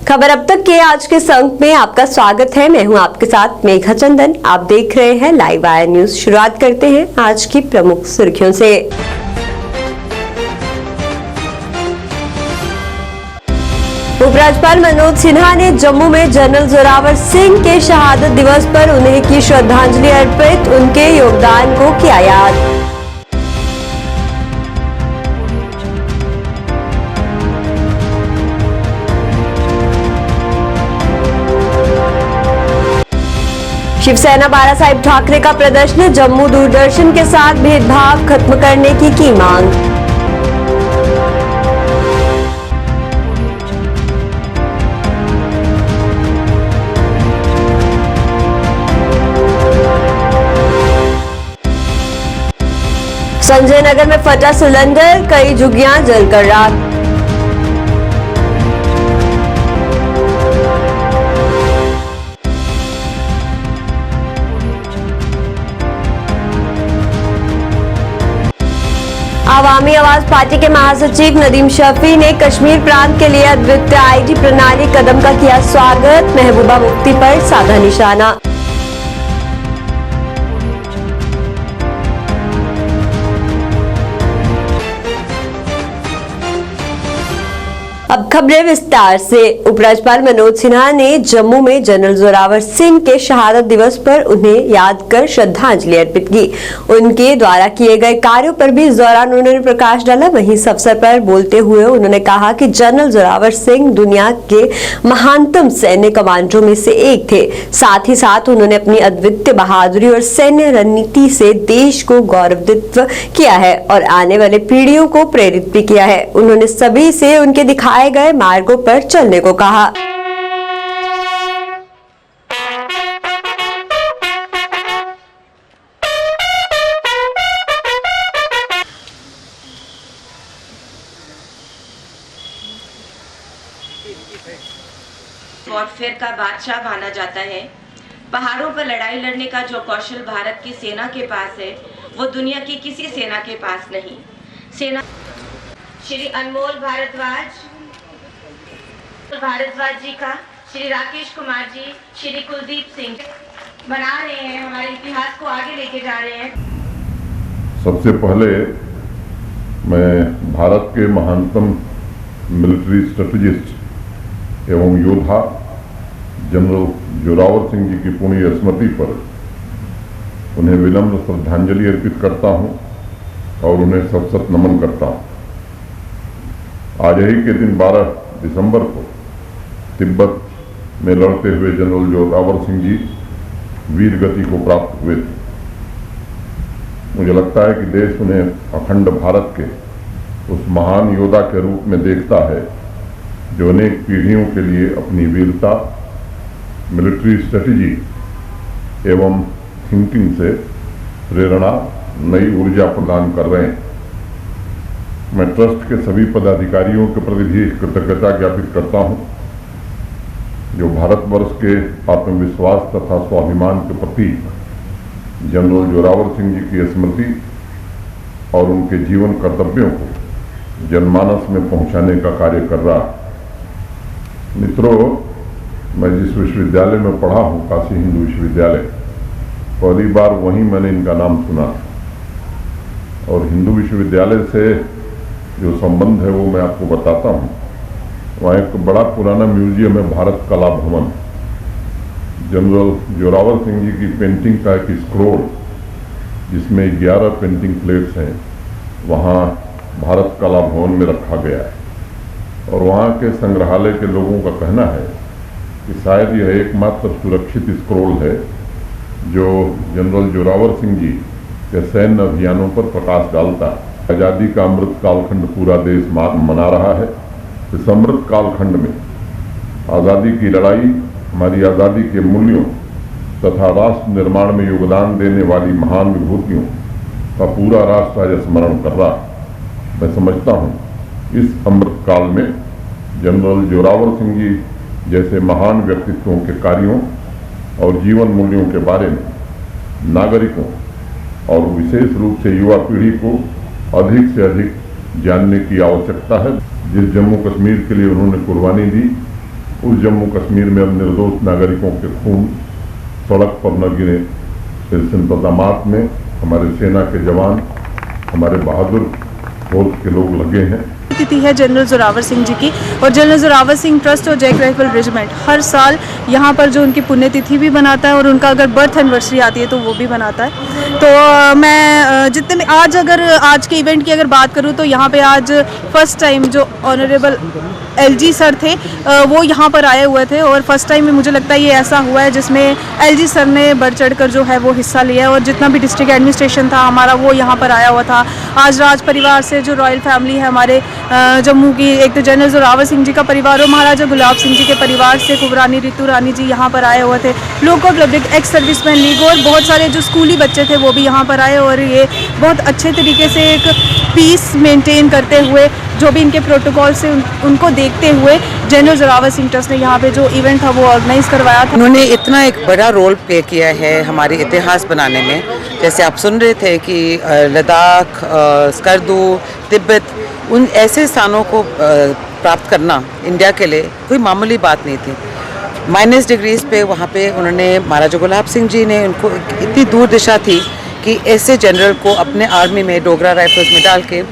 खबर अब तक के आज के अंक में आपका स्वागत है। मैं हूं आपके साथ मेघा चंदन। आप देख रहे हैं लाइव वायर न्यूज। शुरुआत करते हैं आज की प्रमुख सुर्खियों से। उपराज्यपाल मनोज सिन्हा ने जम्मू में जनरल जोरावर सिंह के शहादत दिवस पर उन्हें की श्रद्धांजलि अर्पित, उनके योगदान को किया याद। शिवसेना बाला साहेब ठाकरे का प्रदर्शन, जम्मू दूरदर्शन के साथ भेदभाव खत्म करने की मांग। संजय नगर में फटा सिलेंडर, कई झुग्गियां जलकर राख। आवामी आवाज पार्टी के महासचिव नदीम शफी ने कश्मीर प्रांत के लिए अद्वितीय आईडी प्रणाली कदम का किया स्वागत, महबूबा मुफ्ती पर साधा निशाना। अब खबरें विस्तार से। उपराज्यपाल मनोज सिन्हा ने जम्मू में जनरल जोरावर सिंह के शहादत दिवस पर उन्हें याद कर श्रद्धांजलि अर्पित की। उनके द्वारा किए गए कार्यों पर भी इस दौरान उन्होंने प्रकाश डाला। वहीं इस अवसर पर बोलते हुए उन्होंने कहा कि जनरल जोरावर सिंह दुनिया के महानतम सैन्य कमांडरों में से एक थे। साथ ही साथ उन्होंने अपनी अद्वितीय बहादुरी और सैन्य रणनीति से देश को गौरवान्वित किया है और आने वाले पीढ़ियों को प्रेरित भी किया है। उन्होंने सभी से उनके दिखाए गए मार्गों पर चलने को कहा। वॉरफेयर का बादशाह माना जाता है। पहाड़ों पर लड़ाई लड़ने का जो कौशल भारत की सेना के पास है वो दुनिया की किसी सेना के पास नहीं। सेना श्री अनमोल भारद्वाज जी का, श्री राकेश कुमार जी, श्री कुलदीप सिंह बना रहे हैं, हमारे इतिहास को आगे लेके जा रहे हैं। सबसे पहले मैं भारत के महानतम मिलिट्री स्ट्रेटेजिस्ट एवं योद्धा जनरल जोरावर सिंह जी की पुण्य स्मृति पर उन्हें विनम्र श्रद्धांजलि अर्पित करता हूं और उन्हें सत नमन करता हूं। आज ही के दिन 12 दिसंबर को तिब्बत में लड़ते हुए जनरल जोरावर सिंह जी वीर गति को प्राप्त हुए थे। मुझे लगता है कि देश उन्हें अखंड भारत के उस महान योद्धा के रूप में देखता है जो अनेक पीढ़ियों के लिए अपनी वीरता, मिलिट्री स्ट्रेटेजी एवं थिंकिंग से प्रेरणा, नई ऊर्जा प्रदान कर रहे हैं। मैं ट्रस्ट के सभी पदाधिकारियों के प्रति भी कृतज्ञता ज्ञापित करता हूं जो भारतवर्ष के आत्मविश्वास तथा स्वाभिमान के प्रति जनरल जोरावर सिंह जी की स्मृति और उनके जीवन कर्तव्यों को जनमानस में पहुंचाने का कार्य कर रहा है। मित्रों, मैं जिस विश्वविद्यालय में पढ़ा हूं, काशी हिंदू विश्वविद्यालय, पहली बार वहीं मैंने इनका नाम सुना और हिंदू विश्वविद्यालय से जो संबंध है वो मैं आपको बताता हूँ। वहाँ एक बड़ा पुराना म्यूजियम है, भारत कला भवन। जनरल जोरावर सिंह जी की पेंटिंग का एक स्क्रोल जिसमें 11 पेंटिंग प्लेट्स हैं, वहाँ भारत कला भवन में रखा गया है और वहाँ के संग्रहालय के लोगों का कहना है कि शायद यह एकमात्र सुरक्षित स्क्रोल है जो जनरल जोरावर सिंह जी के सैन्य अभियानों पर प्रकाश डालता है। आज़ादी का अमृत कालखंड पूरा देश मना रहा है। इस अमृत कालखंड में आज़ादी की लड़ाई, हमारी आज़ादी के मूल्यों तथा राष्ट्र निर्माण में योगदान देने वाली महान विभूतियों का पूरा राष्ट्र आज स्मरण कर रहा है। मैं समझता हूँ इस अमृत काल में जनरल जोरावर सिंह जी जैसे महान व्यक्तित्वों के कार्यों और जीवन मूल्यों के बारे में नागरिकों और विशेष रूप से युवा पीढ़ी को अधिक से अधिक जानने की आवश्यकता है। जिस जम्मू कश्मीर के लिए उन्होंने कुर्बानी दी, उस जम्मू कश्मीर में अब निर्दोष नागरिकों के खून सड़क पर न गिरे, इस इंतजामात में हमारे सेना के जवान, हमारे बहादुर फोर्स के लोग लगे हैं। तिथि है जनरल जोरावर सिंह जी की, और जनरल जोरावर सिंह ट्रस्ट और जैक राइफल रेजिमेंट हर साल यहाँ पर जो उनकी पुण्यतिथि भी बनाता है, और उनका अगर बर्थ एनिवर्सरी आती है तो वो भी बनाता है। तो मैं जितने में आज के इवेंट की अगर बात करूँ तो यहाँ पे आज फर्स्ट टाइम जो ऑनरेबल LG सर थे वो यहाँ पर आए हुए थे, और फर्स्ट टाइम में मुझे लगता है ये ऐसा हुआ है जिसमें LG सर ने बढ़ चढ़ कर जो है वो हिस्सा लिया है, और जितना भी डिस्ट्रिक्ट एडमिनिस्ट्रेशन था हमारा वो यहाँ पर आया हुआ था। आज राज परिवार से जो रॉयल फैमिली है हमारे जम्मू की, एक तो जनरल जोरावर सिंह जी का परिवार और महाराजा गुलाब सिंह जी के परिवार से कुबरानी रितु रानी जी यहाँ पर आए हुए थे। लोको पब्लिक एक्स सर्विसमैन लीग और बहुत सारे जो स्कूली बच्चे थे वो भी यहाँ पर आए, और ये बहुत अच्छे तरीके से एक पीस मेंटेन करते हुए, जो भी इनके प्रोटोकॉल से उनको देखते हुए जनरल जोरावर सिंह ट्रस्ट ने यहाँ पे जो इवेंट था वो ऑर्गेनाइज करवाया था। उन्होंने इतना एक बड़ा रोल प्ले किया है हमारे इतिहास बनाने में। जैसे आप सुन रहे थे कि लद्दाख, स्कर्दू, तिब्बत, उन ऐसे स्थानों को प्राप्त करना इंडिया के लिए कोई मामूली बात नहीं थी। -डिग्रीज पे वहाँ पे उन्होंने, महाराजा गुलाब सिंह जी ने, उनको इतनी दूर दिशा थी कि ऐसे जनरल को अपने आर्मी में डोगरा राइफल्स में डाल के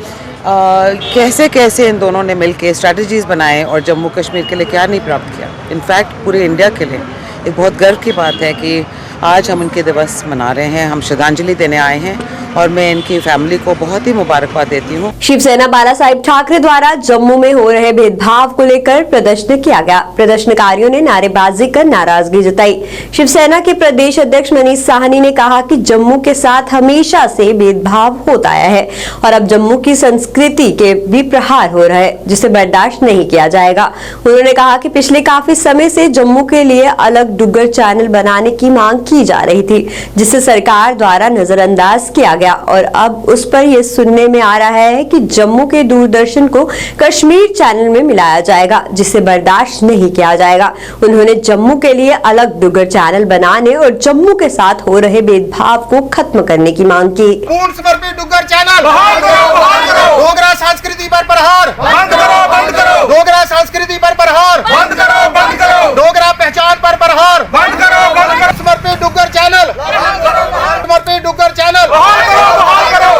कैसे कैसे इन दोनों ने मिलके स्ट्रैटेजीज बनाए और जम्मू कश्मीर के लिए क्या नहीं प्राप्त किया। इनफैक्ट पूरे इंडिया के लिए एक बहुत गर्व की बात है कि आज हम उनके दिवस मना रहे हैं, हम श्रद्धांजलि देने आए हैं, और मैं इनकी फैमिली को बहुत ही मुबारकबाद देती हूँ। शिवसेना बाला साहिब ठाकरे द्वारा जम्मू में हो रहे भेदभाव को लेकर प्रदर्शन किया गया। प्रदर्शनकारियों ने नारेबाजी कर नाराजगी जताई। शिवसेना के प्रदेश अध्यक्ष मनीष साहनी ने कहा कि जम्मू के साथ हमेशा से भेदभाव होता आया है और अब जम्मू की संस्कृति के भी प्रहार हो रहा है, जिसे बर्दाश्त नहीं किया जाएगा। उन्होंने कहा कि पिछले काफी समय से जम्मू के लिए अलग डुग्गर चैनल बनाने की मांग की जा रही थी, जिसे सरकार द्वारा नजरअंदाज किया गया, और अब उस पर यह सुनने में आ रहा है कि जम्मू के दूरदर्शन को कश्मीर चैनल में मिलाया जाएगा, जिसे बर्दाश्त नहीं किया जाएगा। उन्होंने जम्मू के लिए अलग डुग्गर चैनल बनाने और जम्मू के साथ हो रहे भेदभाव को खत्म करने की मांग की। पूर्ण समर्पित डुग्गर चैनल डोगरा संस्कृति पर प्रहार, डोगरा संस्कृति पर प्रहार, डोगरा पहचान पर प्रहार, समर्पित डुग्गर चैनल, समर्पित डुग्गर चैनल,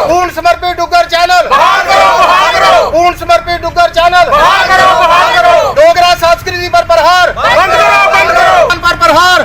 पूर्ण समर्पित डुग्गर चैनल, पूर्ण समर्पित डुग्गर चैनल, डोगरा संस्कृति पर प्रहार, पर प्रहार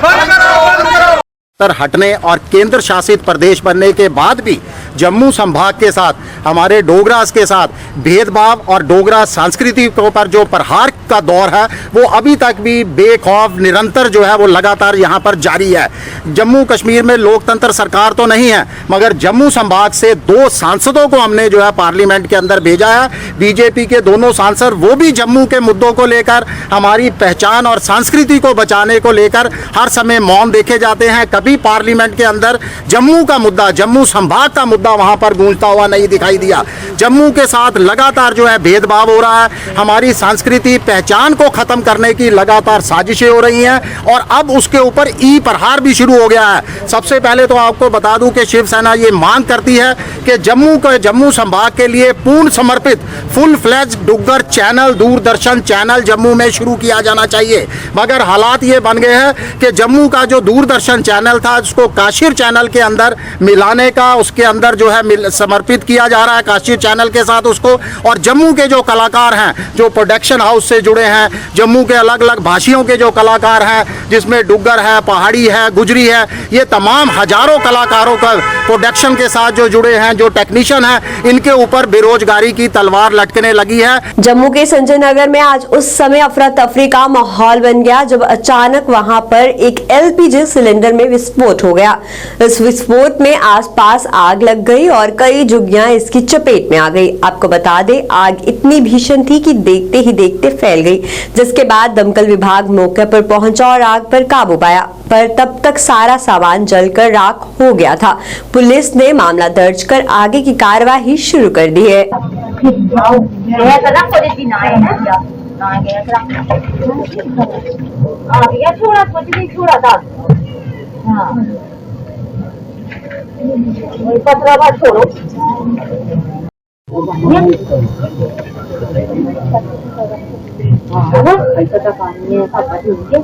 हटने और केंद्र शासित प्रदेश बनने के बाद भी जम्मू संभाग के साथ, हमारे डोगरास के साथ भेदभाव और डोगरा संस्कृति के ऊपर जो प्रहार का दौर है वो अभी तक भी बेखौफ निरंतर जो है वो लगातार यहाँ पर जारी है। जम्मू कश्मीर में लोकतंत्र सरकार तो नहीं है, मगर जम्मू संभाग से 2 सांसदों को हमने जो है पार्लियामेंट के अंदर भेजा है। बीजेपी के दोनों सांसद, वो भी जम्मू के मुद्दों को लेकर, हमारी पहचान और संस्कृति को बचाने को लेकर हर समय मौन देखे जाते हैं। कभी पार्लियामेंट के अंदर जम्मू का मुद्दा, जम्मू संभाग का मुद्दा वहां पर गूंजता हुआ नहीं दिखाई दिया। जम्मू के साथ लगातार जो है भेदभाव हो रहा है, हमारी संस्कृति पहचान को खत्म करने की लगातार साजिशें हो रही हैं, और अब उसके ऊपर ई प्रहार भी शुरू हो गया है। सबसे पहले तो आपको बता दूं कि शिवसेना ये मांग करती है कि जम्मू संभाग के लिए पूर्ण समर्पित full fledge Duggar channel, Doordarshan channel Jammu में शुरू किया जाना चाहिए। मगर हालात ये बन गए हैं कि जम्मू का जो दूरदर्शन चैनल था उसको काशिर चैनल के अंदर मिलाने का, उसके अंदर जो है समर्पित किया जा रहा है काशिर चैनल के साथ उसको। और जम्मू के जो कलाकार हैं, जो प्रोडक्शन हाउस से जुड़े हैं, जम्मू के अलग अलग भाषियों के जो कलाकार हैं, जिसमें डुग्गर है, पहाड़ी है, गुजरी है, ये तमाम हजारों कलाकारों का प्रोडक्शन के साथ जो जुड़े हैं, जो टेक्नीशियन हैं, इनके ऊपर बेरोजगारी की तलवार लटकने लगी है। जम्मू के संजय नगर में आज उस समय अफरा तफरी का माहौल बन गया जब अचानक वहां पर एक LPG सिलेंडर में विस्फोट हो गया। इस विस्फोट में आसपास आग लग गई और कई झुग्गियां इसकी चपेट में आ गई। आपको बता दें, आग इतनी भीषण थी कि देखते ही देखते फैल गई, जिसके बाद दमकल विभाग मौके पर पहुंचा और आग पर काबू पाया, पर तब तक सारा सामान जलकर राख हो गया था। पुलिस ने मामला दर्ज कर आगे की कार्यवाही शुरू कर दी है। छोड़ो पैसा का पानी है पापा ठीक है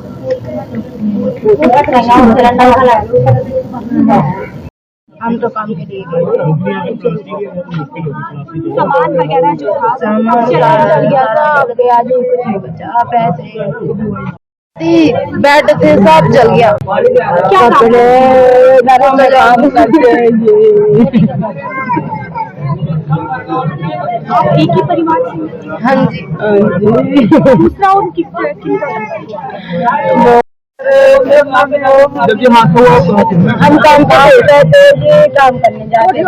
हम तो काम के लिए सामान वगैरह जो था जल गया था आज कुछ नहीं बचा पैसे बेड थे सब जल गया कपड़े काम करते एक ही परिवार से हाँ जी दूसरा और हम काम पे थे काम करने जाते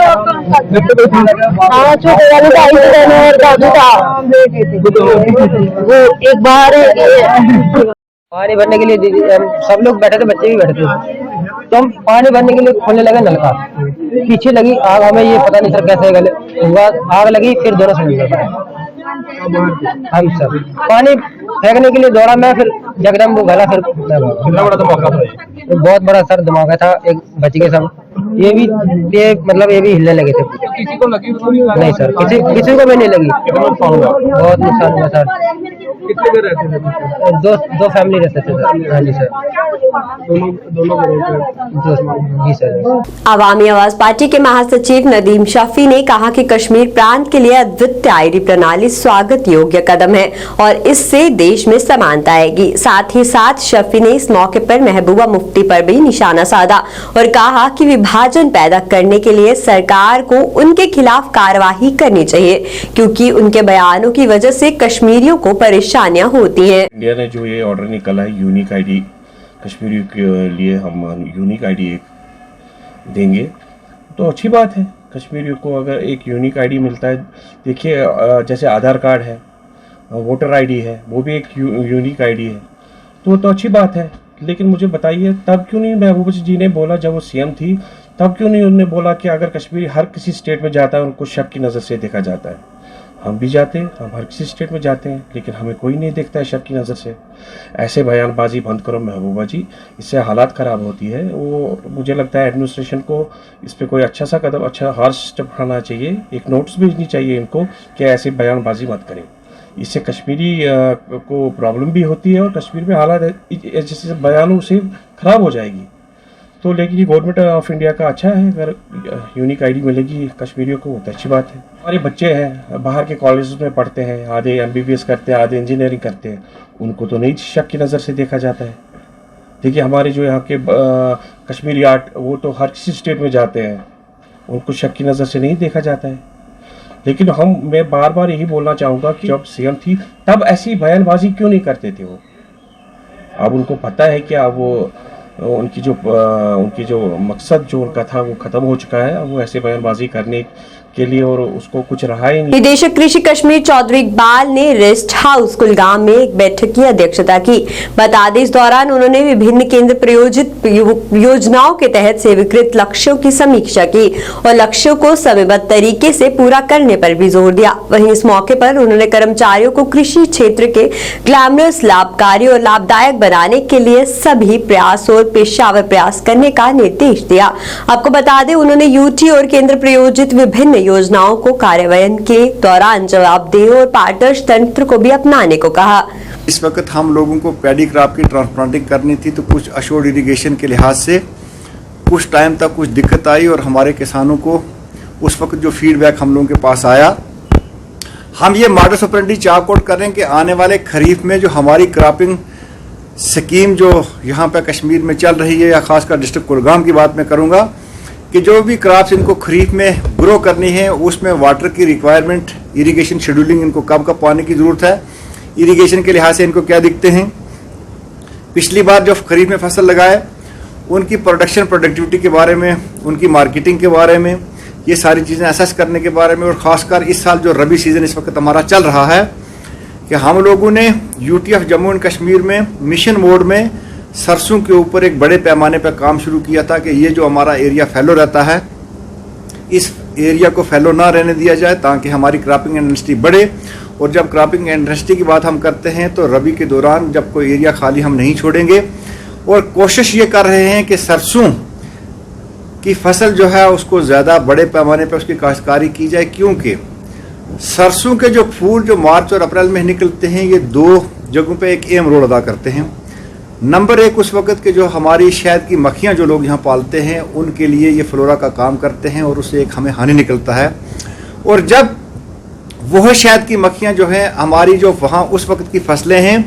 हाँ छोटे वाले भाई और दादू था वो एक बार पानी भरने के लिए सब लोग बैठे थे, बच्चे भी बैठे थे, तो हम पानी भरने के लिए खोलने लगे नलका, पीछे लगी आग, हमें ये पता नहीं सर कैसे गले हुआ, आग लगी फिर दोनों सिलेंडर हम सर पानी फेंकने के लिए दौड़ा मैं, फिर जगदम वो गला, फिर कितना बड़ा धमाका था, बहुत बड़ा सर धमाका था, एक बच गए सब, ये मतलब ये भी हिलने लगे थे, किसी को लगी नहीं सर, किसी को भी नहीं लगी, बहुत नुकसान हुआ सर, कितने रहते थे? दो फैमिली रहते थे सर। हाँ जी सर, दोनों जी सर। अवामी आवाज पार्टी के महासचिव नदीम शफी ने कहा कि कश्मीर प्रांत के लिए अद्वितीय आईडी प्रणाली स्वागत योग्य कदम है और इससे देश में समानता आएगी। साथ ही साथ शफी ने इस मौके पर महबूबा मुफ्ती पर भी निशाना साधा और कहा कि विभाजन पैदा करने के लिए सरकार को उनके खिलाफ कार्रवाई करनी चाहिए, क्योंकि उनके बयानों की वजह से कश्मीरियों को परेशानियां होती हैं। इंडिया ने जो ये ऑर्डर निकाला है यूनिक आईडी कश्मीरियों के लिए, हम यूनिक आईडी एक देंगे तो अच्छी बात है। कश्मीरियों को अगर एक यूनिक आईडी मिलता है, देखिए जैसे आधार कार्ड है, वोटर आईडी है, वो भी एक यूनिक आईडी है, तो अच्छी बात है। लेकिन मुझे बताइए तब क्यों नहीं महबूबा जी ने बोला, जब वो सीएम थी तब क्यों नहीं उन्होंने बोला कि अगर कश्मीरी हर किसी स्टेट में जाता है उनको शक की नज़र से देखा जाता है। हम भी जाते हैं, हम हर किसी स्टेट में जाते हैं, लेकिन हमें कोई नहीं देखता है शक की नज़र से। ऐसे बयानबाजी बंद करो महबूबा जी, इससे हालात ख़राब होती है। वो मुझे लगता है एडमिनिस्ट्रेशन को इस पर कोई अच्छा सा कदम, अच्छा हार्श स्टेप उठाना चाहिए, एक नोटिस भेजनी चाहिए इनको कि ऐसे बयानबाजी मत करें। इससे कश्मीरी को प्रॉब्लम भी होती है और कश्मीर में हालात जैसे बयानों से ख़राब हो जाएगी। तो लेकिन ये गवर्नमेंट ऑफ इंडिया का अच्छा है, अगर यूनिक आईडी मिलेगी कश्मीरियों को तो अच्छी बात है। हमारे बच्चे हैं बाहर के कॉलेजेस में पढ़ते हैं, आधे MBBS करते हैं, आधे इंजीनियरिंग करते हैं, उनको तो नहीं शक की नज़र से देखा जाता है। देखिए हमारे जो यहाँ के कश्मीरी आर्ट, वो तो हर किसी स्टेट में जाते हैं, उनको शक की नज़र से नहीं देखा जाता है। लेकिन मैं बार बार यही बोलना चाहूँगा कि जब सीएम थी तब ऐसी बयानबाजी क्यों नहीं करते थे वो। अब उनको पता है कि अब वो उनकी जो मकसद जो उनका था वो खत्म हो चुका है। अब वो ऐसे बयानबाजी करने के लिए और उसको कुछ रहा ही नहीं। निदेशक कृषि कश्मीर चौधरी इकबाल ने रेस्ट हाउस कुलगाम में एक बैठक की अध्यक्षता की। बता दें इस दौरान उन्होंने विभिन्न केंद्र प्रायोजित योजनाओं के तहत स्वीकृत लक्ष्यों की समीक्षा की और लक्ष्यों को समयबद्ध तरीके से पूरा करने पर भी जोर दिया। वहीं इस मौके पर उन्होंने कर्मचारियों को कृषि क्षेत्र के ग्लैमरस, लाभकारी और लाभदायक बनाने के लिए सभी प्रयास और पेशेवर प्रयास करने का निर्देश दिया। आपको बता दें उन्होंने यूटी और केंद्र प्रायोजित विभिन्न योजनाओं को कार्यान्वयन के दौरान जवाबदेह और पारदर्शी तंत्र को भी अपनाने को कहा। इस वक्त हम लोगों को पैडी क्रॉप की ट्रांसप्लांटिंग करनी थी, तो कुछ अशोर्ड इरिगेशन के लिहाज से कुछ टाइम तक कुछ दिक्कत आई और हमारे किसानों को उस वक्त जो फीडबैक हम लोगों के पास आया, हम ये मॉडस ऑपरेंडी चार्ट आउट करें कि आने वाले खरीफ में जो हमारी क्रॉपिंग स्कीम जो यहाँ पे कश्मीर में चल रही है, या खासकर डिस्ट्रिक्ट कुलगाम की बात मैं करूँगा, कि जो भी क्रॉप्स इनको खरीफ में ग्रो करनी है उसमें वाटर की रिक्वायरमेंट, इरिगेशन शेड्यूलिंग, इनको कब कब पानी की ज़रूरत है, इरिगेशन के लिहाज से इनको क्या दिखते हैं, पिछली बार जो खरीफ में फसल लगाए उनकी प्रोडक्टिविटी के बारे में, उनकी मार्केटिंग के बारे में, ये सारी चीज़ें असेस करने के बारे में। और ख़ासकर इस साल जो रबी सीज़न इस वक्त हमारा चल रहा है, कि हम लोगों ने UTF जम्मू एंड कश्मीर में मिशन मोड में सरसों के ऊपर एक बड़े पैमाने पर काम शुरू किया था कि ये जो हमारा एरिया फैलो रहता है, इस एरिया को फैलो ना रहने दिया जाए ताकि हमारी क्रॉपिंग इंडस्ट्री बढ़े। और जब क्रॉपिंग इंडस्ट्री की बात हम करते हैं तो रबी के दौरान जब कोई एरिया खाली हम नहीं छोड़ेंगे, और कोशिश ये कर रहे हैं कि सरसों की फसल जो है उसको ज़्यादा बड़े पैमाने पर उसकी काश्तकारी की जाए, क्योंकि सरसों के जो फूल जो मार्च और अप्रैल में निकलते हैं, ये 2 जगहों पे एक अहम रोल अदा करते हैं। नंबर 1 उस वक्त के जो हमारी शहद की मक्खियाँ जो लोग यहाँ पालते हैं उनके लिए ये फ्लोरा का काम करते हैं और उससे एक हमें हानि निकलता है। और जब वह शहद की मक्खियाँ जो हैं हमारी जो वहाँ उस वक्त की फसलें हैं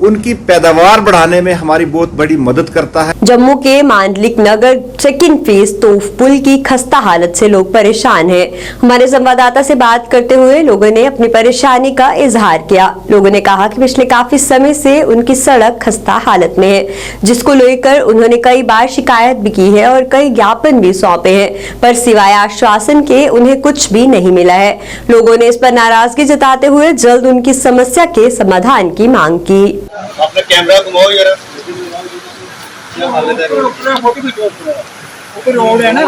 उनकी पैदावार बढ़ाने में हमारी बहुत बड़ी मदद करता है। जम्मू के मांडलिक नगर सेकंड फेज तोफ पुल की खस्ता हालत से लोग परेशान हैं। हमारे संवाददाता से बात करते हुए लोगों ने अपनी परेशानी का इजहार किया। लोगों ने कहा कि पिछले काफी समय से उनकी सड़क खस्ता हालत में है, जिसको लेकर उन्होंने कई बार शिकायत भी की है और कई ज्ञापन भी सौंपे हैं, पर सिवाय आश्वासन के उन्हें कुछ भी नहीं मिला है। लोगों ने इस पर नाराजगी जताते हुए जल्द उनकी समस्या के समाधान की मांग की। अपना कैमरा घुमाओ यार। रोड है ना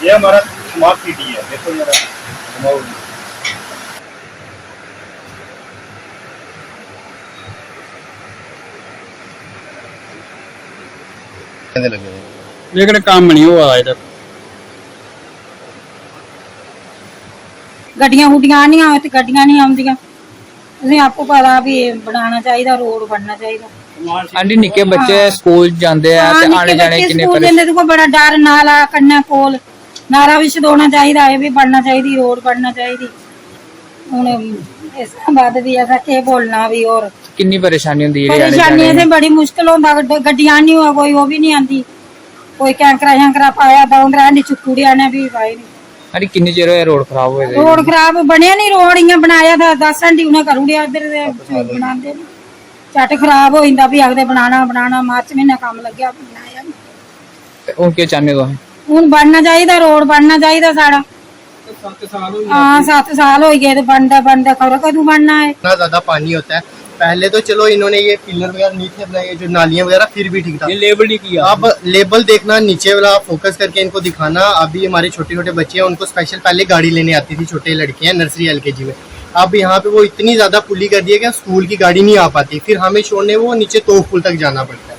ये हमारा स्मार्ट सिटी है, देखो जरा घुमाओ। लेकिन काम नहीं हुआ इधर। गड्डियां गुड्डियां नहीं आवे ते गड्डियां नहीं आउंदियां। ਅਸੀਂ आपको पता भी बनाना चाहिए, रोड बनना चाहिए। आंटी निक्के बच्चे स्कूल जाते हैं ते आने जाने किन्ने परेशान को बड़ा डर नाला कन्ने कोल नारा भी छडोना चाहिए, ये भी बनना चाहिए, रोड बनना चाहिए। हुन इस बाद भी ऐसा के बोलना भी। और कितनी परेशानी होंदी है? परेशानी से बड़ी मुश्किल होंदा, गड्डियां नहीं हो कोई वो भी नहीं आंदी, कोई कैंकरा शंकरा पाया बाउंडरा नहीं चुकुड़िया ने भी पाई नहीं। अरे किन्नी चिर होया रोड खराब होए? रोड खराब बनया नहीं, रोड इयां बनाया था 10 घंटे उन्हें कर उड़िया इधर बनाते झट खराब हो जाता भी आखदे बनाना बनाना। मार्च महीना काम लग्या बनाया नहीं। हुन के चाहने हो? हुन बनना चाहिए, रोड बनना चाहिए सारा। 7 साल हो गए बनता बनता, खबर कदू बनना है। इतना ज्यादा पानी होता है। पहले तो चलो इन्होंने ये पिलर वगैरह नीचे बनाए, जो नालियां वगैरह फिर भी ठीक था, ये लेबल नहीं किया। अब लेबल देखना नीचे वाला फोकस करके इनको दिखाना। अभी हमारे छोटे छोटे बच्चे हैं, उनको स्पेशल पहले गाड़ी लेने आती थी, छोटे लड़के हैं नर्सरी LKG में। अब यहाँ पे वो इतनी ज्यादा पुली कर दी है कि स्कूल की गाड़ी नहीं आ पाती, फिर हमें छोड़ने वो नीचे तोफ पुल तक जाना पड़ता है।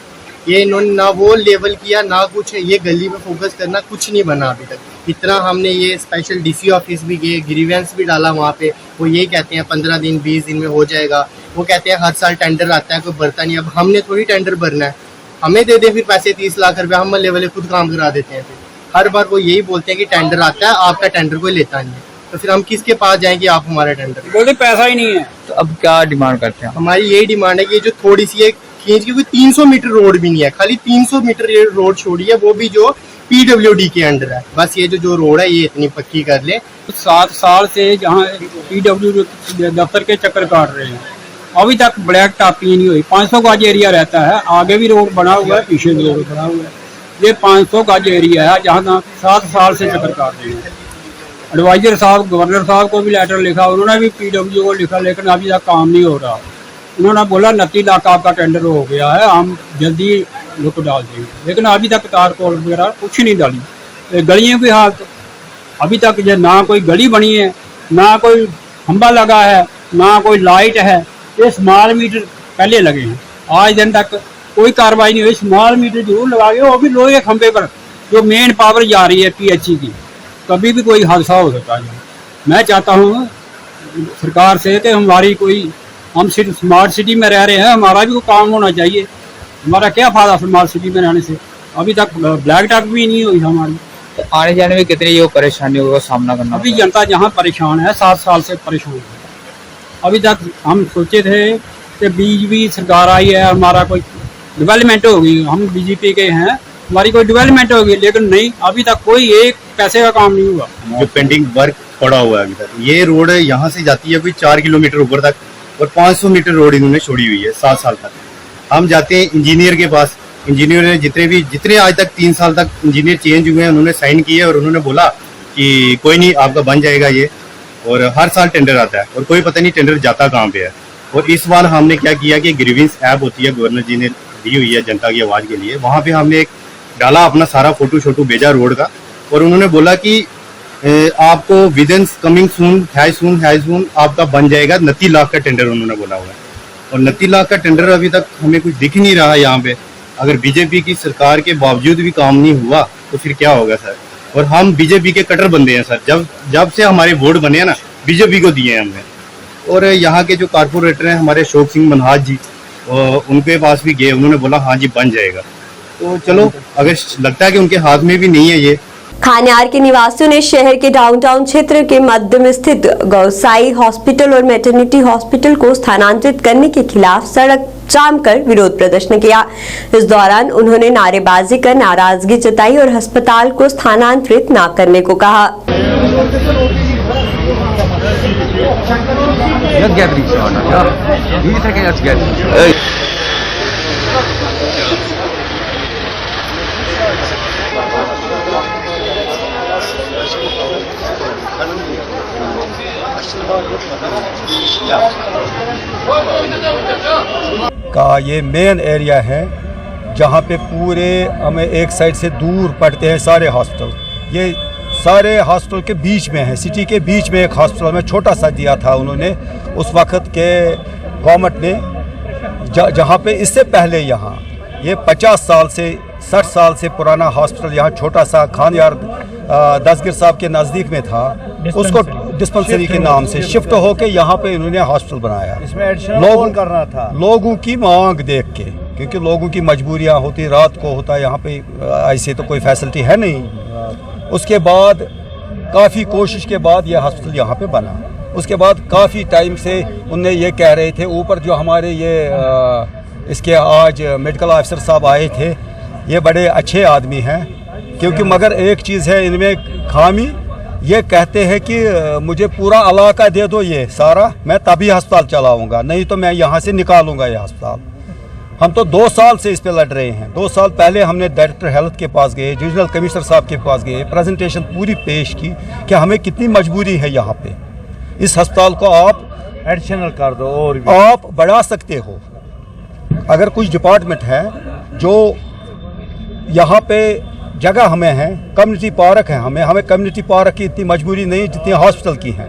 ये इन्होंने ना वो लेवल किया ना कुछ, ये गली में फोकस करना कुछ नहीं बना अभी तक। इतना हमने ये स्पेशल DC ऑफिस भी गए, ग्रीवेंस भी डाला वहाँ पे, वो यही कहते हैं 15 दिन 20 दिन में हो जाएगा। वो कहते हैं हर साल टेंडर आता है, कोई भरता नहीं। अब हमने थोड़ी टेंडर भरना है, हमें दे दे फिर पैसे 30 लाख रुपए, हम मल्ले वाले खुद काम करा देते हैं। फिर हर बार वो यही बोलते हैं कि टेंडर आता है, आपका टेंडर कोई लेता नहीं है, तो फिर हम किसके पास जाएंगे? आप हमारा टेंडर बोलते पैसा ही नहीं है। तो अब क्या डिमांड करते हैं? हमारी यही डिमांड है कि जो थोड़ी सी एक खींच के, कोई 300 मीटर रोड भी नहीं है, खाली 300 मीटर रोड छोड़ी है, वो भी जो PWD के अंडर है। बस ये जो रोड है ये इतनी पक्की कर ले। 7 साल से जहाँ PWD दफ्तर के चक्कर काट रहे हैं, अभी तक ब्लैक टॉपिंग नहीं हुई। 500 गज एरिया रहता है, आगे भी रोड बना हुआ है, पीछे भी रोड बना हुआ है। ये 500 गज एरिया है जहाँ 7 साल से चक्कर काट रहे हैं। एडवाइजर साहब, गवर्नर साहब को भी लेटर लिखा, उन्होंने भी PWD को लिखा, लेकिन अभी तक काम नहीं हो रहा। उन्होंने बोला 29 लाख आपका टेंडर हो गया है, हम जल्दी लुक डाल देंगे, लेकिन अभी तक तार कोल वगैरह कुछ नहीं डाली। गलियों की हालत अभी तक जो ना कोई गली बनी है, ना कोई खंबा लगा है, ना कोई लाइट है। ये स्मॉल मीटर पहले लगे हैं, आज दिन तक कोई कार्रवाई नहीं हुई। स्मॉल मीटर जरूर लगा के, वो भी लोहे के खंबे पर, जो मेन पावर जा रही है PHE की, कभी भी कोई हादसा हो सकता है। मैं चाहता हूँ सरकार से कि हमारी कोई, हम सिर्फ स्मार्ट सिटी में रह रहे हैं, हमारा भी कोई काम होना चाहिए। हमारा क्या फायदा स्मार्ट सिटी में रहने से? अभी तक ब्लैक टॉप भी नहीं हुई हमारी। तो आने जाने में कितनी ये परेशानियों का सामना करना? अभी जनता जहाँ परेशान है, 7 साल से परेशान है। अभी तक हम सोचे थे कि BJP सरकार आई है, हमारा कोई डेवलपमेंट होगी, हम BJP के हैं, हमारी कोई डेवलपमेंट होगी, लेकिन नहीं, अभी तक कोई एक पैसे का काम नहीं हुआ। जो पेंडिंग वर्क पड़ा हुआ है अभी तक, ये रोड यहाँ से जाती है कोई 4 किलोमीटर ऊपर तक, और 500 मीटर रोड इन्होंने छोड़ी हुई है 7 साल तक। हम जाते हैं इंजीनियर के पास, इंजीनियर ने जितने आज तक 3 साल तक इंजीनियर चेंज हुए हैं, उन्होंने साइन किए और उन्होंने बोला कि कोई नहीं, आपका बन जाएगा ये। और हर साल टेंडर आता है और कोई पता नहीं टेंडर जाता कहाँ पे है। और इस बार हमने क्या किया कि ग्रीवेंस ऐप होती है, गवर्नर जी ने दी हुई है जनता की आवाज़ के लिए, वहाँ पे हमने एक डाला, अपना सारा फोटो शोटो भेजा रोड का, और उन्होंने बोला कि आपको विदिन कमिंग सून आपका बन जाएगा। 29 लाख का टेंडर उन्होंने बोला हुआ है, और 29 लाख का टेंडर अभी तक हमें कुछ दिख नहीं रहा यहाँ पे। अगर BJP की सरकार के बावजूद भी काम नहीं हुआ तो फिर क्या होगा सर? और हम BJP के कट्टर बंदे हैं सर। जब से हमारे वोट बने हैं ना, बीजेपी को दिए हैं हमने। और यहाँ के जो कारपोरेटर हैं हमारे अशोक सिंह मनहाज जी, उनके पास भी गए, उन्होंने बोला हाँ जी बन जाएगा। तो चलो, अगर लगता है कि उनके हाथ में भी नहीं है ये। खान्यार के निवासियों ने शहर के डाउनटाउन क्षेत्र के मध्य में स्थित गौसाई हॉस्पिटल और मैटरनिटी हॉस्पिटल को स्थानांतरित करने के खिलाफ सड़क जाम कर विरोध प्रदर्शन किया। इस दौरान उन्होंने नारेबाजी कर नाराजगी जताई और अस्पताल को स्थानांतरित न करने को कहा। का ये मेन एरिया है जहाँ पे पूरे हमें एक साइड से दूर पड़ते हैं सारे हॉस्पिटल। ये सारे हॉस्पिटल के बीच में है, सिटी के बीच में एक हॉस्पिटल में छोटा सा दिया था उन्होंने उस वक़्त के गवर्नमेंट ने, जहाँ पे इससे पहले यहाँ ये 50 साल से 60 साल से पुराना हॉस्पिटल यहाँ छोटा सा खान्यार दसगिर साहब के नज़दीक में था, उसको डिस्पेंसरी के नाम से शिफ्ट होके यहाँ पे इन्होंने हॉस्पिटल बनाया। इसमें लोगों करना था, लोगों की मांग देख के, क्योंकि लोगों की मजबूरियाँ होती, रात को होता है यहाँ पे, ऐसे तो कोई फैसिलिटी है नहीं। उसके बाद काफ़ी कोशिश के बाद ये हॉस्पिटल यहाँ पे बना। उसके बाद काफ़ी टाइम से उनने ये कह रहे थे, ऊपर जो हमारे ये इसके आज मेडिकल ऑफिसर साहब आए थे, ये बड़े अच्छे आदमी हैं, क्योंकि मगर एक चीज़ है इनमें खामी, ये कहते हैं कि मुझे पूरा इलाका दे दो ये सारा, मैं तभी अस्पताल चलाऊंगा, नहीं तो मैं यहाँ से निकालूंगा ये अस्पताल। हम तो 2 साल से इस पे लड़ रहे हैं। 2 साल पहले हमने डायरेक्टर हेल्थ के पास गए, डिविजनल कमिश्नर साहब के पास गए, प्रेजेंटेशन पूरी पेश की कि हमें कितनी मजबूरी है यहाँ पे, इस अस्पताल को आप एडिशनल कर दो और आप बढ़ा सकते हो। अगर कुछ डिपार्टमेंट है जो यहाँ पे जगह हमें है, कम्युनिटी पार्क है, हमें कम्युनिटी पार्क की इतनी मजबूरी नहीं जितनी हॉस्पिटल की है।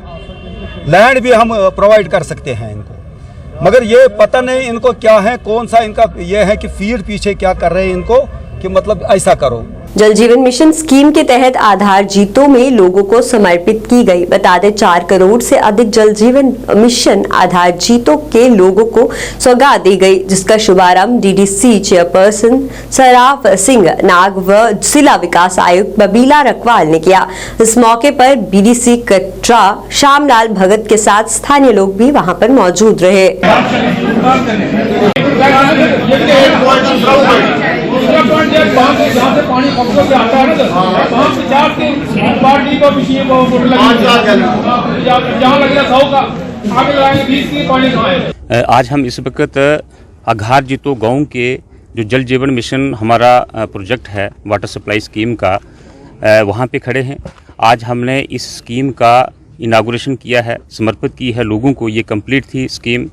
लैंड भी हम प्रोवाइड कर सकते हैं इनको, मगर ये पता नहीं इनको क्या है, कौन सा इनका ये है कि फीड पीछे क्या कर रहे हैं इनको कि मतलब ऐसा करो। जल जीवन मिशन स्कीम के तहत आधार जीतों में लोगों को समर्पित की गई। बता दें 4 करोड़ से अधिक जल जीवन मिशन आधार जीतों के लोगों को सौगात दी गई, जिसका शुभारंभ डीडीसी चेयरपर्सन सराफ सिंह नाग व जिला विकास आयुक्त बबीला रखवाल ने किया। इस मौके पर बीडीसी कटरा श्यामलाल भगत के साथ स्थानीय लोग भी वहां पर मौजूद रहे। आज हम इस वक्त आधार जीतो गांव के जो जल जीवन मिशन हमारा प्रोजेक्ट है वाटर सप्लाई स्कीम का, वहां पे खड़े हैं। आज हमने इस स्कीम का इनागुरेशन किया है, समर्पित की है लोगों को। ये कंप्लीट थी स्कीम।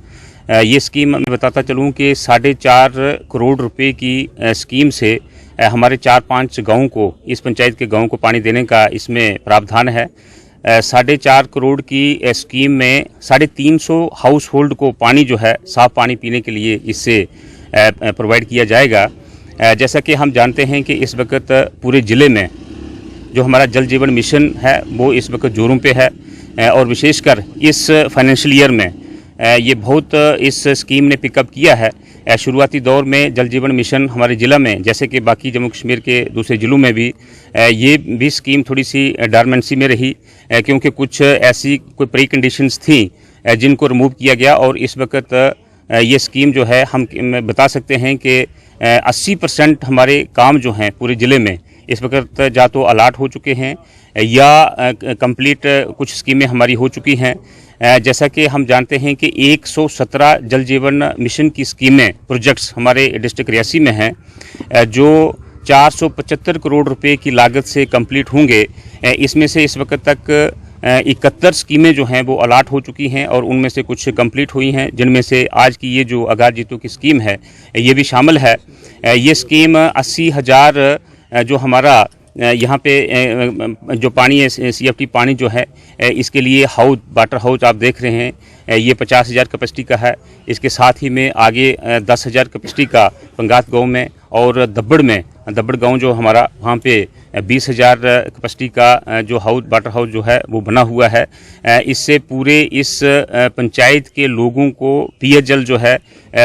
ये स्कीम मैं बताता चलूँ कि 4.5 करोड़ रुपए की स्कीम से हमारे 4-5 गाँव को, इस पंचायत के गाँव को पानी देने का इसमें प्रावधान है। 4.5 करोड़ की स्कीम में 350 हाउस होल्ड को पानी जो है साफ़ पानी पीने के लिए इससे प्रोवाइड किया जाएगा। जैसा कि हम जानते हैं कि इस वक्त पूरे ज़िले में जो हमारा जल जीवन मिशन है वो इस वक्त जोरों पे है, और विशेषकर इस फाइनेंशियल ईयर में ये बहुत इस स्कीम ने पिकअप किया है। शुरुआती दौर में जल जीवन मिशन हमारे ज़िला में, जैसे कि बाकी जम्मू कश्मीर के दूसरे ज़िलों में भी, ये भी स्कीम थोड़ी सी डॉर्मेंसी में रही, क्योंकि कुछ ऐसी कोई प्री कंडीशंस थी जिनको रिमूव किया गया। और इस वक्त ये स्कीम जो है हम बता सकते हैं कि 80% हमारे काम जो हैं पूरे ज़िले में इस वक्त या तो अलाट हो चुके हैं या कंप्लीट कुछ स्कीमें हमारी हो चुकी हैं। जैसा कि हम जानते हैं कि 117 जल जीवन मिशन की स्कीमें, प्रोजेक्ट्स हमारे डिस्ट्रिक्ट रियासी में हैं, जो 475 करोड़ रुपए की लागत से कंप्लीट होंगे। इसमें से इस वक्त तक 71 स्कीमें जो हैं वो अलाट हो चुकी हैं और उनमें से कुछ कंप्लीट हुई हैं, जिनमें से आज की ये जो आगार जीतों की स्कीम है ये भी शामिल है। ये स्कीम 80,000 जो हमारा यहाँ पे जो पानी है, CFT पानी जो है, इसके लिए हाउस, वाटर हाउस आप देख रहे हैं, ये 50,000 कैपेसिटी का है। इसके साथ ही में आगे 10,000 कैपेसिटी का पंगात गाँव में और दब्बड़ में दब्बड़ गांव जो हमारा, वहाँ पे 20,000 कैपेसिटी का जो वाटर हाउस जो है वो बना हुआ है। इससे पूरे इस पंचायत के लोगों को पेयजल जो है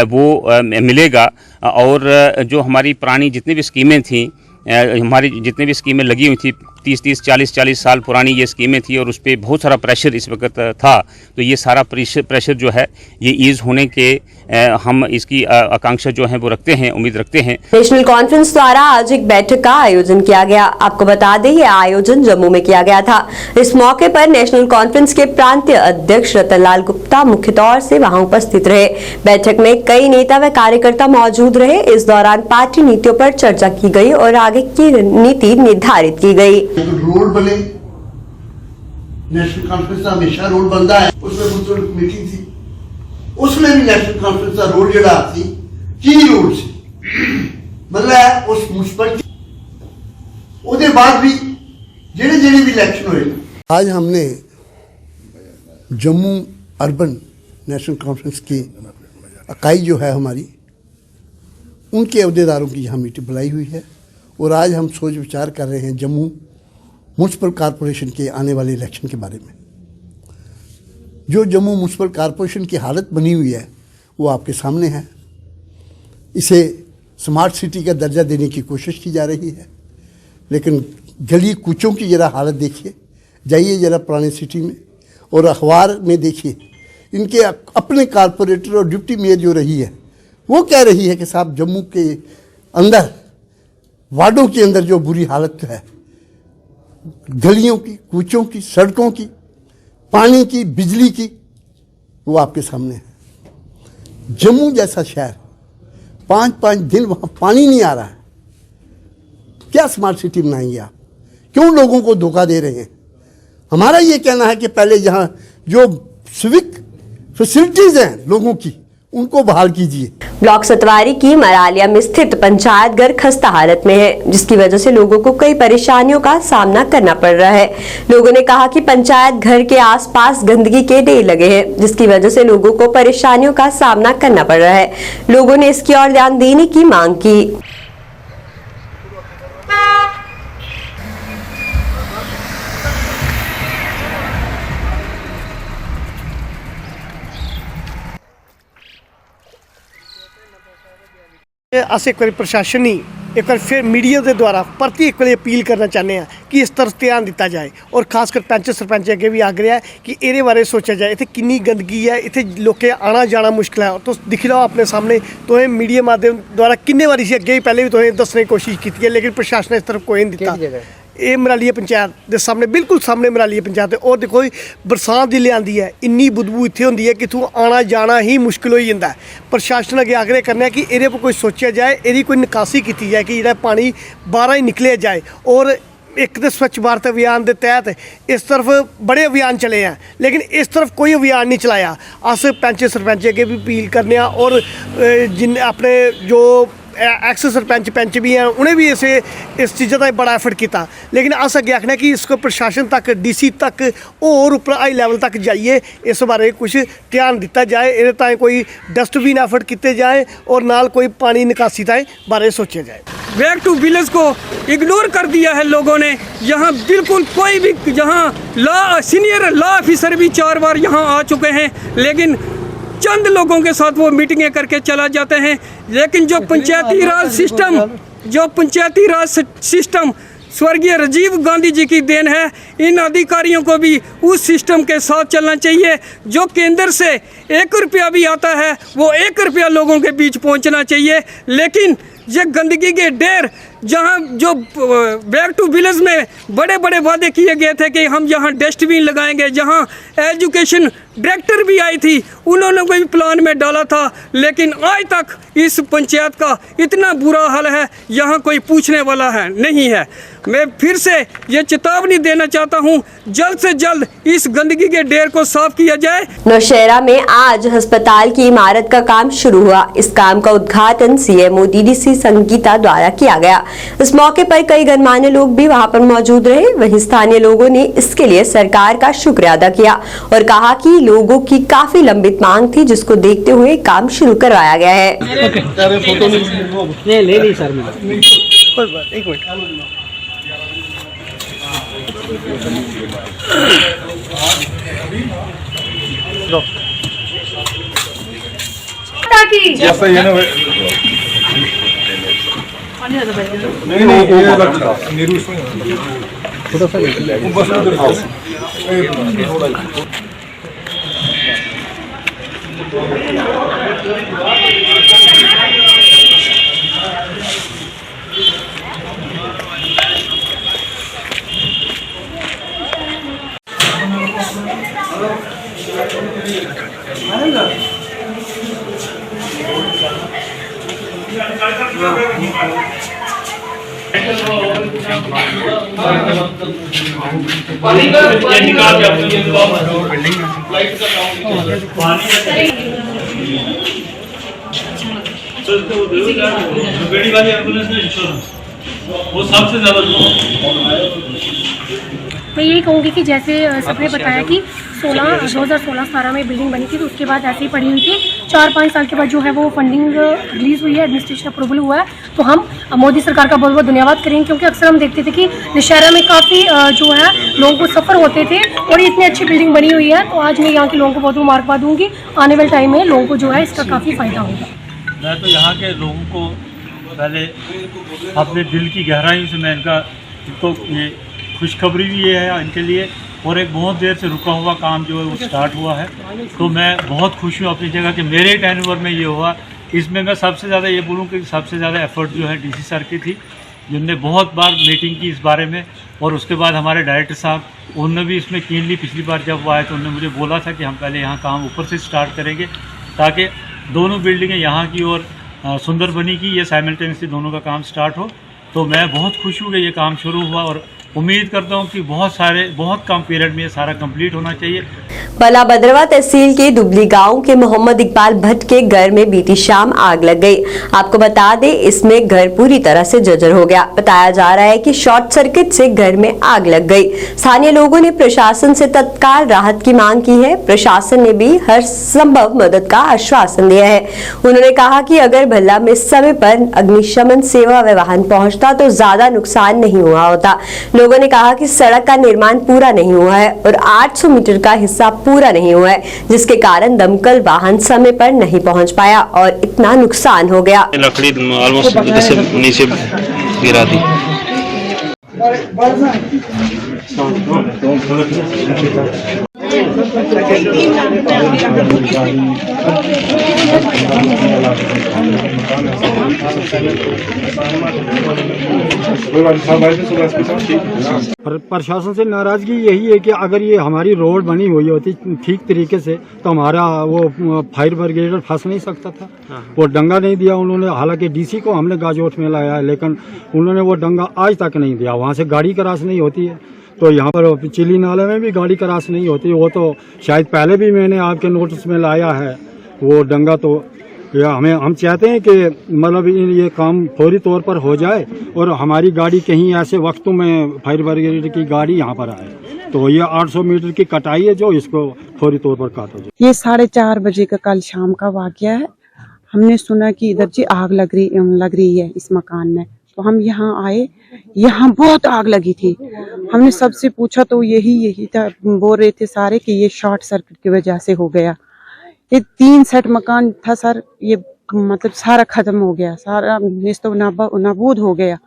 वो मिलेगा। और जो हमारी पुरानी जितनी भी स्कीमें थी, हमारी जितनी भी स्कीमें लगी हुई थी 30-30, 40-40 साल पुरानी ये स्कीमें थी और उस पर बहुत सारा प्रेशर इस वक्त था, तो ये सारा प्रेशर जो है ये ईज होने के हम इसकी आकांक्षा जो है वो रखते हैं, उम्मीद रखते हैं। नेशनल कॉन्फ्रेंस द्वारा आज एक बैठक का आयोजन किया गया। आपको बता दें, ये आयोजन जम्मू में किया गया था। इस मौके पर नेशनल कॉन्फ्रेंस के प्रांतीय अध्यक्ष रतनलाल गुप्ता मुख्य तौर से वहां उपस्थित रहे। बैठक में कई नेता व कार्यकर्ता मौजूद रहे। इस दौरान पार्टी नीतियों पर चर्चा की गई और आगे की नीति निर्धारित की गई। रोड बने, नेशनल कॉन्फ्रेंस का हमेशा रोड बनता है, उसमें मीटिंग थी, उसमें भी नेशनल कॉन्फ्रेंस का रोड जड़ा सी की रोड सी, मतलब उस मुनिसिपलिटी उसके बाद भी जेडे भी इलेक्शन हुए। आज हमने जम्मू अर्बन नेशनल कॉन्फ्रेंस की इकाई जो है हमारी, उनके अहदेदारों की यहाँ मीटिंग बुलाई हुई है और आज हम सोच विचार कर रहे हैं जम्मू म्यूनसिपल कॉरपोरेशन के आने वाले इलेक्शन के बारे में। जो जम्मू म्यूनसिपल कॉरपोरेशन की हालत बनी हुई है वो आपके सामने है। इसे स्मार्ट सिटी का दर्जा देने की कोशिश की जा रही है, लेकिन गली कूचों की ज़रा हालत देखिए, जाइए ज़रा पुराने सिटी में और अखबार में देखिए, इनके अपने कॉरपोरेटर और डिप्टी मेयर जो रही है वो कह रही है कि साहब जम्मू के अंदर वार्डों के अंदर जो बुरी हालत है, गलियों की, कूचों की, सड़कों की, पानी की, बिजली की, वो आपके सामने है। जम्मू जैसा शहर 5-5 दिन वहाँ पानी नहीं आ रहा है, क्या स्मार्ट सिटी बनाएंगे आप? क्यों लोगों को धोखा दे रहे हैं? हमारा ये कहना है कि पहले यहाँ जो सिविक फैसिलिटीज हैं लोगों की, उनको बहाल कीजिए। ब्लॉक सतवारी की मरालिया में स्थित पंचायत घर खस्ता हालत में है, जिसकी वजह से लोगों को कई परेशानियों का सामना करना पड़ रहा है। लोगों ने कहा कि पंचायत घर के आसपास गंदगी के ढेर लगे हैं, जिसकी वजह से लोगों को परेशानियों का सामना करना पड़ रहा है। लोगों ने इसकी ओर ध्यान देने की मांग की। अस एक बार प्रशासन ही एक बार फिर मीडिया के द्वारा परती एक बार अपील करना चाहते हैं कि इस तरफ ध्यान दिता जाए और खासकर पैंच सरपंच अगे भी आग्रह है कि ये बारे सोचा जाए। इतने कितनी गंदगी है, इतने लोग आना जाना मुश्किल है। तो दिखी लो अपने सामने, तो मीडिया माध्यम द्वारा किन्ने बारी से अगे ही पहले भी तो दसने की कोशिश की है, लेकिन प्रशासन इस तरफ कोई नहीं दिता। ये मरालिया पंचायत के सामने, बिल्कुल सामने मरालिया पंचायत है। और देखो बरसात जिले आती है, इन्नी बदबू इतने होंगी है कि इतों आना जाना ही मुश्किल हो जाता है। प्रशासन अगे आग्रह करना है कि ये पर कोई सोचा जाए, यदि कोई निकासी की जाए कि जो पानी बाहर ही निकलिया जाए। और एक तो स्वच्छ भारत अभियान के तहत इस तरफ बड़े अभियान चले हैं, लेकिन इस तरफ कोई अभियान नहीं चलाया। अस पैंच सरपंच अगे भी अपील करने और जिन अपने जो एक्स सरपंच पैंच भी हैं उन्हें भी इस चीज़ों का बड़ा एफर्ट किया, लेकिन अस अगे आखना कि इसको प्रशासन तक, DC तक और उपर हाई लैवल तक जाइए, इस बारे कुछ ध्यान दिता जाए। ये ताएं कोई डस्टबिन एफर्ट किए जाए और नाल कोई पानी निकासी ताएं बारे सोचा जाए। बैक टू विलेज को इग्नोर कर दिया है लोगों ने। यहाँ बिल्कुल कोई भी, यहाँ सीनियर लॉ ऑफिसर भी 4 बार यहाँ आ चुके हैं, लेकिन चंद लोगों के साथ वो मीटिंगें करके चला जाते हैं। लेकिन जो पंचायती राज सिस्टम स्वर्गीय राजीव गांधी जी की देन है, इन अधिकारियों को भी उस सिस्टम के साथ चलना चाहिए। जो केंद्र से 1 रुपया भी आता है वो 1 रुपया लोगों के बीच पहुंचना चाहिए। लेकिन ये गंदगी के ढेर, जहाँ जो बैक टू विलेज में बड़े बड़े वादे किए गए थे कि हम यहाँ डस्टबिन लगाएंगे, जहाँ एजुकेशन डायरेक्टर भी आई थी, उन्होंने कोई प्लान में डाला था, लेकिन आज तक इस पंचायत का इतना बुरा हाल है, यहाँ कोई पूछने वाला है नहीं है। मैं फिर से ये चेतावनी देना चाहता हूँ, जल्द से जल्द इस गंदगी के ढेर को साफ किया जाए। नौशहरा में आज अस्पताल की इमारत का काम शुरू हुआ। इस काम का उद्घाटन CMO DDC संगीता द्वारा किया गया। इस मौके पर कई गणमान्य लोग भी वहां पर मौजूद रहे। वहीं स्थानीय लोगों ने इसके लिए सरकार का शुक्रिया अदा किया और कहा कि लोगों की काफी लंबित मांग थी, जिसको देखते हुए काम शुरू करवाया गया है। बस एक मिनट। वो सबसे ज्यादा मैं यही कहूँगी कि जैसे सबने बताया कि 2016-17 में बिल्डिंग बनी थी, तो उसके बाद ऐसे ही पड़ी हुई थी। 4-5 साल के बाद जो है वो फंडिंग रिलीज हुई है, एडमिनिस्ट्रेशन अप्रूवल हुआ है, तो हम मोदी सरकार का बहुत बहुत धन्यवाद करेंगे, क्योंकि अक्सर हम देखते थे कि नौशहरा में काफ़ी जो है लोगों को सफ़र होते थे, और ये इतनी अच्छी बिल्डिंग बनी हुई है, तो आज मैं यहाँ के लोगों को बहुत मुबारकबाद दूँगी। आने वाले टाइम में लोगों को जो है इसका काफ़ी फ़ायदा होगा। मैं तो यहाँ के लोगों को पहले अपने दिल की गहराई से मैं इनको ये खुशखबरी भी ये है इनके लिए, और एक बहुत देर से रुका हुआ काम जो है वो स्टार्ट हुआ है, तो मैं बहुत खुश हूँ अपनी जगह कि मेरे टेन्योर में ये हुआ। इसमें मैं सबसे ज़्यादा ये बोलूँ कि सबसे ज़्यादा एफर्ट जो है डीसी सर की थी, जिनने बहुत बार मीटिंग की इस बारे में, और उसके बाद हमारे डायरेक्टर साहब उन्होंने भी इसमें कीनली पिछली बार जब वो आए तो उन्होंने मुझे बोला था कि हम पहले यहाँ काम ऊपर से स्टार्ट करेंगे, ताकि दोनों बिल्डिंगें यहाँ की और सुंदर बनी की ये साइमल्टेनियसली दोनों का काम स्टार्ट हो। तो मैं बहुत खुश हूँ कि ये काम शुरू हुआ, और उम्मीद करता हूँ कि बहुत कम पीरियड में ये सारा कंप्लीट होना चाहिए। बला बदरवा तहसील के दुबली गांव के मोहम्मद इकबाल भट्ट के घर में बीती शाम आग लग गई। आपको बता दें, इसमें घर पूरी तरह से जर्जर हो गया। बताया जा रहा है कि शॉर्ट सर्किट से घर में आग लग गई। स्थानीय लोगों ने प्रशासन से तत्काल राहत की मांग की है। प्रशासन ने भी हर संभव मदद का आश्वासन दिया है। उन्होंने कहा कि अगर भल्ला में समय पर अग्निशमन सेवा व वाहन पहुंचता तो ज्यादा नुकसान नहीं हुआ होता। लोगों ने कहा कि सड़क का निर्माण पूरा नहीं हुआ है और 800 मीटर का हिस्सा पूरा नहीं हुआ है, जिसके कारण दमकल वाहन समय पर नहीं पहुंच पाया और इतना नुकसान हो गया। लकड़ी ऑलमोस्ट नीचे गिरा दी। प्रशासन से नाराजगी यही है कि अगर ये हमारी रोड बनी हुई होती ठीक तरीके से तो हमारा वो फायर ब्रिगेड फंस नहीं सकता था। वो डंगा नहीं दिया उन्होंने। हालांकि डीसी को हमने गाजोट में लाया है, लेकिन उन्होंने वो डंगा आज तक नहीं दिया। वहाँ से गाड़ी क्रॉस नहीं होती है, तो यहाँ पर चिली नाले में भी गाड़ी क्रॉस नहीं होती। वो तो शायद पहले भी मैंने आपके नोटिस में लाया है वो डंगा। तो हम चाहते हैं कि मतलब ये काम फौरी तौर पर हो जाए और हमारी गाड़ी कहीं ऐसे वक्तों में फायर ब्रिगेड की गाड़ी यहाँ पर आए। तो ये 800 मीटर की कटाई है जो इसको फौरी तौर पर काटा जाए। ये 4:30 बजे का कल शाम का वाकया है। हमने सुना कि इधर जी आग लग रही है इस मकान में, तो हम यहाँ आए। यहाँ बहुत आग लगी थी। हमने सबसे पूछा तो यही था, बोल रहे थे सारे कि ये शॉर्ट सर्किट की वजह से हो गया। ये 3 सेट मकान था सर, ये मतलब सारा खत्म हो गया, सारा निस्तो नाबूद हो गया।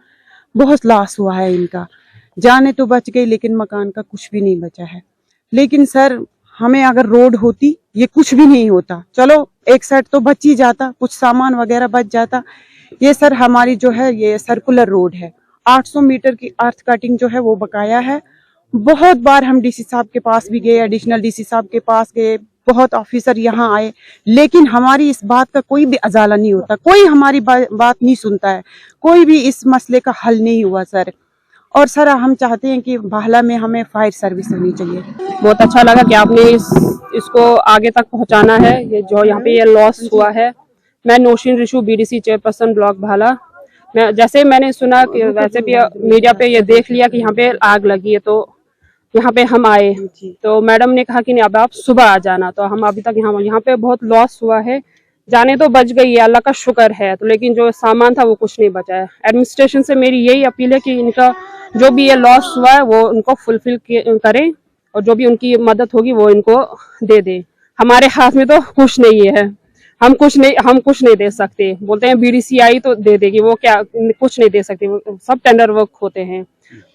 बहुत लॉस हुआ है इनका। जाने तो बच गई लेकिन मकान का कुछ भी नहीं बचा है। लेकिन सर हमें अगर रोड होती ये कुछ भी नहीं होता। चलो एक सेट तो बच ही जाता, कुछ सामान वगैरह बच जाता। ये सर हमारी जो है ये सर्कुलर रोड है। 800 मीटर की अर्थ कटिंग जो है वो बकाया है। बहुत बार हम डीसी साहब के पास भी गए, एडिशनल डीसी साहब के पास गए, बहुत ऑफिसर यहाँ आए, लेकिन हमारी इस बात का कोई भी अजाला नहीं होता। कोई हमारी बात नहीं सुनता है। कोई भी इस मसले का हल नहीं हुआ सर। और सर हम चाहते हैं कि बाहला में हमें फायर सर्विस होनी चाहिए। बहुत अच्छा लगा कि आपने इसको आगे तक पहुंचाना है। ये जो यहाँ पे ये लॉस हुआ है। मैं Naushin Rishu, BDC chairperson block Bhala. जैसे मैंने सुना कि वैसे भी मीडिया पे ये देख लिया कि यहाँ पे आग लगी है, तो यहाँ पे हम आए। तो मैडम ने कहा कि नहीं अब आप सुबह आ जाना। तो हम अभी तक यहाँ पे बहुत लॉस हुआ है। जाने तो बच गई है, अल्लाह का शुक्र है। तो लेकिन जो सामान था वो कुछ नहीं बचा है। एडमिनिस्ट्रेशन से मेरी यही अपील है कि इनका जो भी ये लॉस हुआ है वो उनको फुलफिल करें और जो भी उनकी मदद होगी वो इनको दे दे। हमारे हाथ में तो कुछ नहीं है, हम कुछ नहीं दे सकते। बोलते हैं बीडीसी आई तो दे देगी, वो क्या कुछ नहीं दे सकती, सब टेंडर वर्क होते हैं।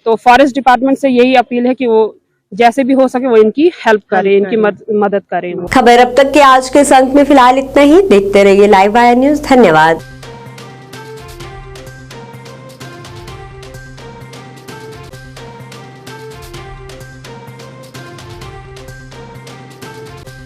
तो फॉरेस्ट डिपार्टमेंट से यही अपील है कि वो जैसे भी हो सके वो इनकी हेल्प करें, इनकी मदद करें। खबर अब तक के आज के इस अंक में फिलहाल इतना ही। देखते रहिए लाइव वाया न्यूज। धन्यवाद।